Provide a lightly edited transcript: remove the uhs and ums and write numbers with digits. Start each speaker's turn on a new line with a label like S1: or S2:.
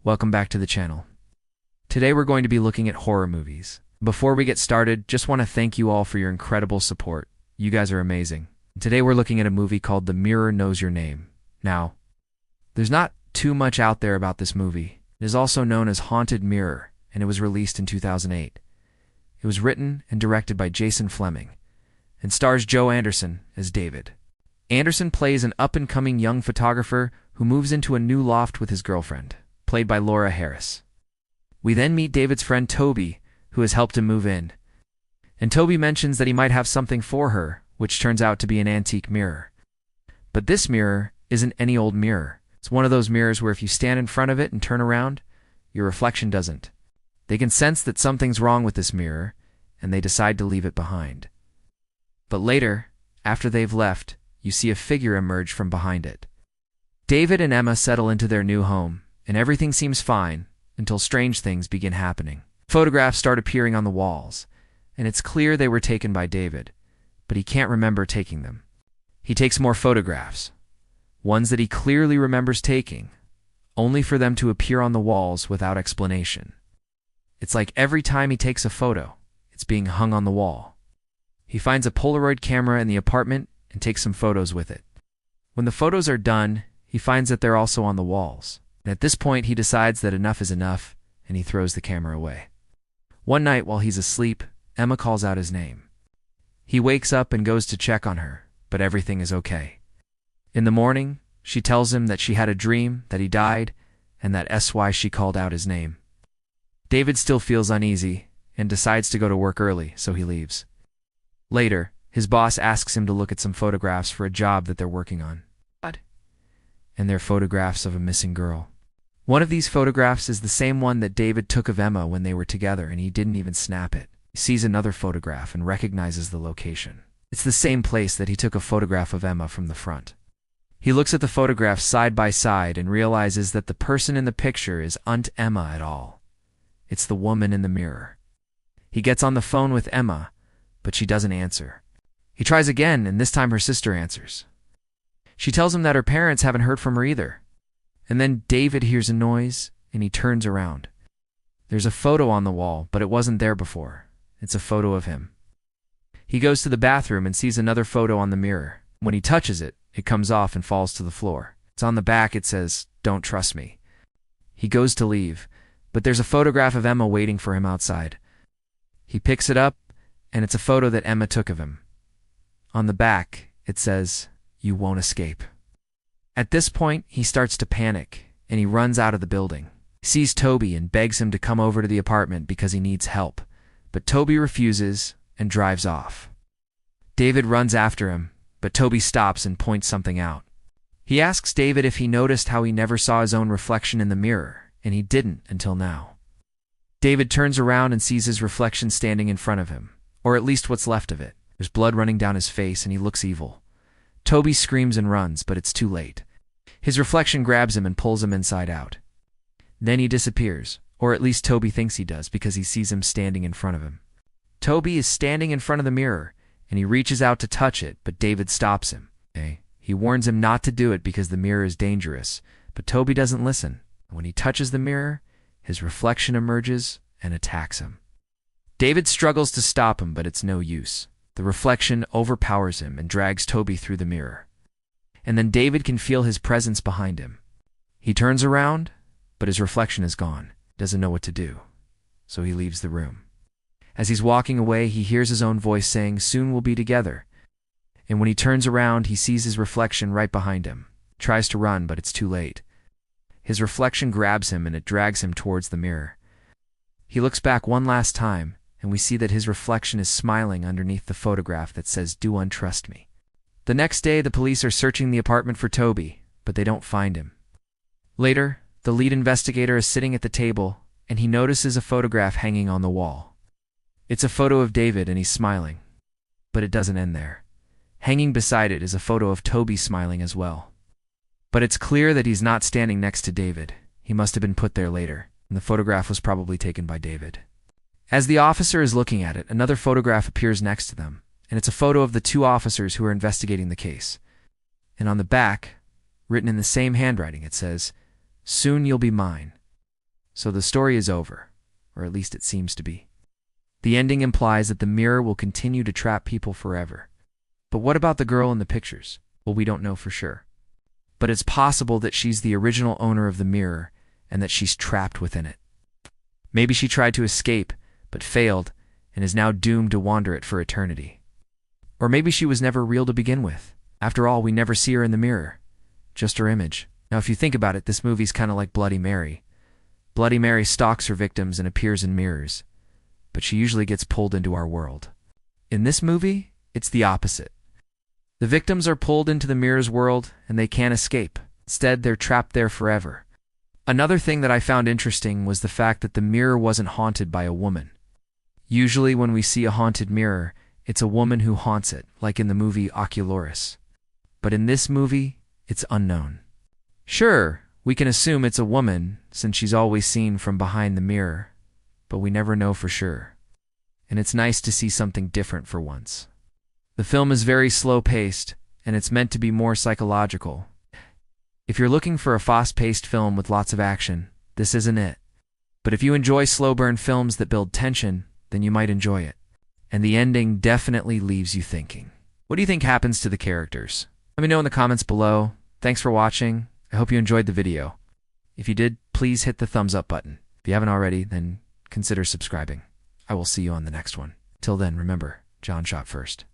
S1: Welcome back to the channel. Today we're going to be looking at horror movies. Before we get started, just want to thank you all for your incredible support. You guys are amazing. Today we're looking at a movie called The Mirror Knows Your Name. Now, there's not too much out there about this movie. It is also known as Haunted Mirror, and it was released in 2008. It was written and directed by Jason Fleming, and stars Joe Anderson as David. Anderson plays an up-and-coming young photographer who moves into a new loft with his girlfriend, played by Laura Harris. We then meet David's friend Toby, who has helped him move in. And Toby mentions that he might have something for her, which turns out to be an antique mirror. But this mirror isn't any old mirror. It's one of those mirrors where if you stand in front of it and turn around, your reflection doesn't. They can sense that something's wrong with this mirror, and they decide to leave it behind. But later, after they've left, you see a figure emerge from behind it. David and Emma settle into their new home, and everything seems fine until strange things begin happening. Photographs start appearing on the walls, and it's clear they were taken by David, but he can't remember taking them. He takes more photographs, ones that he clearly remembers taking, only for them to appear on the walls without explanation. It's like every time he takes a photo, it's being hung on the wall. He finds a Polaroid camera in the apartment and takes some photos with it. When the photos are done, he finds that they're also on the walls. And at this point, he decides that enough is enough, and he throws the camera away. One night, while he's asleep, Emma calls out his name. He wakes up and goes to check on her, but everything is okay. In the morning, she tells him that she had a dream, that he died, and that's why she called out his name. David still feels uneasy and decides to go to work early, so he leaves. Later, his boss asks him to look at some photographs for a job that they're working on. And they're photographs of a missing girl. One of these photographs is the same one that David took of Emma when they were together, and he didn't even snap it. He sees another photograph and recognizes the location. It's the same place that he took a photograph of Emma from the front. He looks at the photographs side by side and realizes that the person in the picture isn't Emma at all. It's the woman in the mirror. He gets on the phone with Emma, but she doesn't answer. He tries again, and this time her sister answers. She tells him that her parents haven't heard from her either. And then David hears a noise, and he turns around. There's a photo on the wall, but it wasn't there before. It's a photo of him. He goes to the bathroom and sees another photo on the mirror. When he touches it, it comes off and falls to the floor. It's on the back, it says, "Don't trust me." He goes to leave, but there's a photograph of Emma waiting for him outside. He picks it up, and it's a photo that Emma took of him. On the back, it says, "You won't escape." At this point, he starts to panic, and he runs out of the building. He sees Toby and begs him to come over to the apartment because he needs help, but Toby refuses and drives off. David runs after him, but Toby stops and points something out. He asks David if he noticed how he never saw his own reflection in the mirror, and he didn't until now. David turns around and sees his reflection standing in front of him, or at least what's left of it. There's blood running down his face, and he looks evil. Toby screams and runs, but it's too late. His reflection grabs him and pulls him inside out. Then he disappears, or at least Toby thinks he does because he sees him standing in front of him. Toby is standing in front of the mirror, and he reaches out to touch it, but David stops him. He warns him not to do it because the mirror is dangerous, but Toby doesn't listen. When he touches the mirror, his reflection emerges and attacks him. David struggles to stop him, but it's no use. The reflection overpowers him and drags Toby through the mirror. And then David can feel his presence behind him. He turns around, but his reflection is gone. Doesn't know what to do, so he leaves the room. As he's walking away, he hears his own voice saying, "Soon we'll be together." And when he turns around, he sees his reflection right behind him. Tries to run, but it's too late. His reflection grabs him and it drags him towards the mirror. He looks back one last time, and we see that his reflection is smiling underneath the photograph that says, "Do untrust me." The next day, the police are searching the apartment for Toby, but they don't find him. Later, the lead investigator is sitting at the table, and he notices a photograph hanging on the wall. It's a photo of David, and he's smiling. But it doesn't end there. Hanging beside it is a photo of Toby smiling as well. But it's clear that he's not standing next to David. He must have been put there later, and the photograph was probably taken by David. As the officer is looking at it, another photograph appears next to them, and it's a photo of the two officers who are investigating the case. And on the back, written in the same handwriting, it says, "Soon you'll be mine." So the story is over, or at least it seems to be. The ending implies that the mirror will continue to trap people forever. But what about the girl in the pictures? Well, we don't know for sure. But it's possible that she's the original owner of the mirror and that she's trapped within it. Maybe she tried to escape, but failed, and is now doomed to wander it for eternity. Or maybe she was never real to begin with. After all, we never see her in the mirror, just her image. Now, if you think about it, this movie's kind of like Bloody Mary. Bloody Mary stalks her victims and appears in mirrors, but she usually gets pulled into our world. In this movie, it's the opposite. The victims are pulled into the mirror's world, and they can't escape. Instead, they're trapped there forever. Another thing that I found interesting was the fact that the mirror wasn't haunted by a woman. Usually when we see a haunted mirror, it's a woman who haunts it, like in the movie Oculurus. But in this movie, it's unknown. Sure, we can assume it's a woman, since she's always seen from behind the mirror, but we never know for sure. And it's nice to see something different for once. The film is very slow-paced, and it's meant to be more psychological. If you're looking for a fast-paced film with lots of action, this isn't it. But if you enjoy slow-burn films that build tension, then you might enjoy it. And the ending definitely leaves you thinking. What do you think happens to the characters? Let me know in the comments below. Thanks for watching. I hope you enjoyed the video. If you did, please hit the thumbs up button. If you haven't already, then consider subscribing. I will see you on the next one. Till then, remember, John shot first.